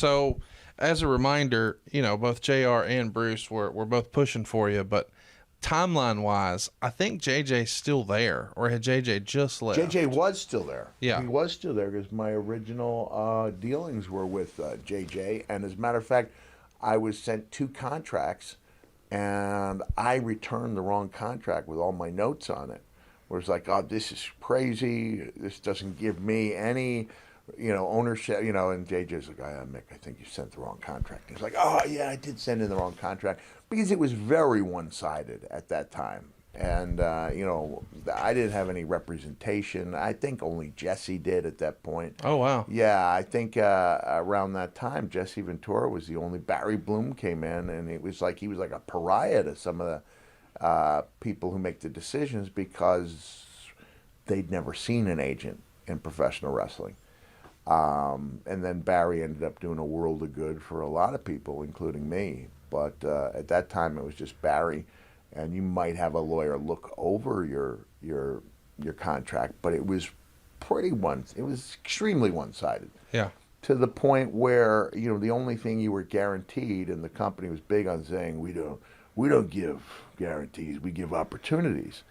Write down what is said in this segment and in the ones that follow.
So, as a reminder, both JR and Bruce were both pushing for you, but timeline wise, I think JJ's still there, or had JJ just left? JJ was still there. Yeah. He was still there because my original dealings were with JJ. And as a matter of fact, I was sent 2 contracts, and I returned the wrong contract with all my notes on it. Where it's like, oh, this is crazy. This doesn't give me any, ownership. And JJ's like, Mick, I think you sent the wrong contract. And he's like, oh yeah, I did send in the wrong contract because it was very one-sided at that time. And I didn't have any representation. I think only Jesse did at that point. Oh wow. Yeah, I think around that time, Jesse Ventura was the only. Barry Bloom came in, and it was like he was like a pariah to some of the people who make the decisions because they'd never seen an agent in professional wrestling. And then Barry ended up doing a world of good for a lot of people, including me. But at that time, it was just Barry, and you might have a lawyer look over your contract, but it was it was extremely one-sided. Yeah. To the point where the only thing you were guaranteed, and the company was big on saying we don't give guarantees, we give opportunities.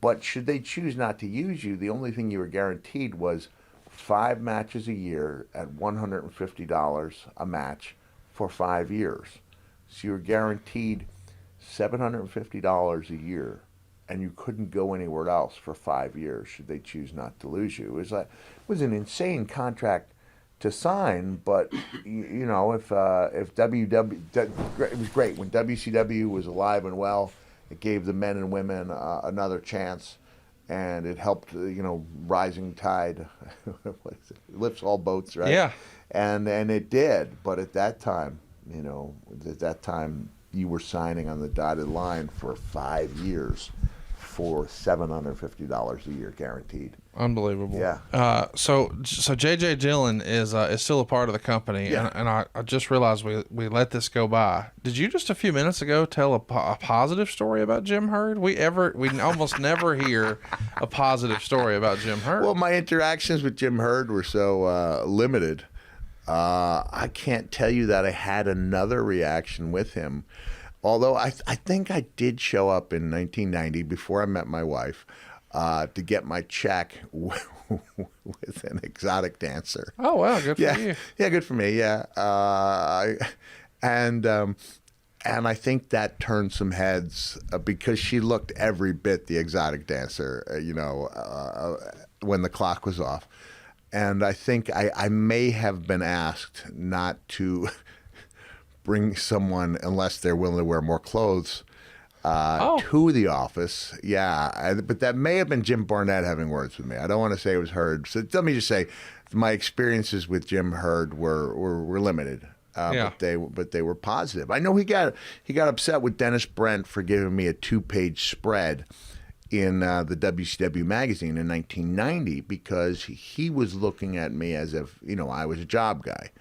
But should they choose not to use you, the only thing you were guaranteed was 5 matches a year at $150 a match for 5 years. So you were guaranteed $750 a year, and you couldn't go anywhere else for 5 years should they choose not to lose you. It was an insane contract to sign, but if WW, it was great when WCW was alive and well. It gave the men and women another chance, and it helped. Rising tide lifts all boats, right? Yeah. And it did, but at that time, you were signing on the dotted line for 5 years for $750 a year guaranteed. Unbelievable. Yeah. So JJ Dillon is still a part of the company, Yeah. and I just realized we let this go by. Did you just a few minutes ago tell a positive story about Jim Herd? We almost never hear a positive story about Jim Herd. Well, my interactions with Jim Herd were so limited. I can't tell you that I had another reaction with him. Although I think I did show up in 1990 before I met my wife to get my check with an exotic dancer. Oh wow, good for you. Yeah, good for me. Yeah, and I think that turned some heads because she looked every bit the exotic dancer. When the clock was off, and I think I may have been asked not to bring someone unless they're willing to wear more clothes to the office. Yeah, but that may have been Jim Barnett having words with me. I don't want to say it was Herd. So let me just say my experiences with Jim Herd were limited. Yeah. But they were positive. I know he got upset with Dennis Brent for giving me a 2-page spread in the WCW magazine in 1990 because he was looking at me as if I was a job guy.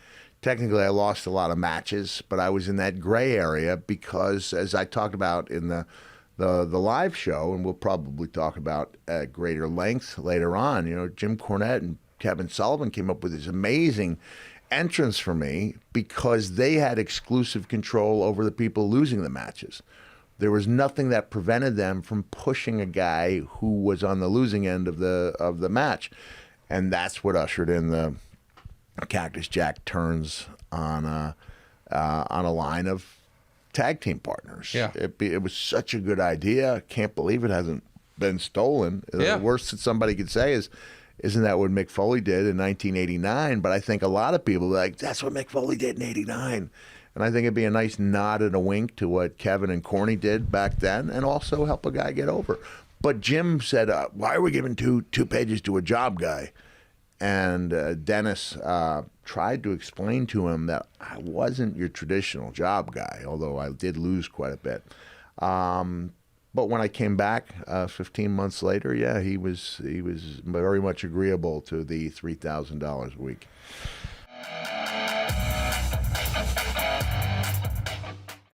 Technically, I lost a lot of matches, but I was in that gray area because, as I talked about in the live show, and we'll probably talk about at greater length later on, Jim Cornette and Kevin Sullivan came up with this amazing entrance for me because they had exclusive control over the people losing the matches. There was nothing that prevented them from pushing a guy who was on the losing end of the match, and that's what ushered in the Cactus Jack turns on a line of tag team partners. Yeah. It was such a good idea. I can't believe it hasn't been stolen. Yeah. The worst that somebody could say is, isn't that what Mick Foley did in 1989? But I think a lot of people are like, that's what Mick Foley did in 89. And I think it'd be a nice nod and a wink to what Kevin and Corny did back then and also help a guy get over. But Jim said, why are we giving two pages to a job guy? And Dennis tried to explain to him that I wasn't your traditional job guy, although I did lose quite a bit. But when I came back 15 months later, yeah, he was very much agreeable to the $3,000 a week.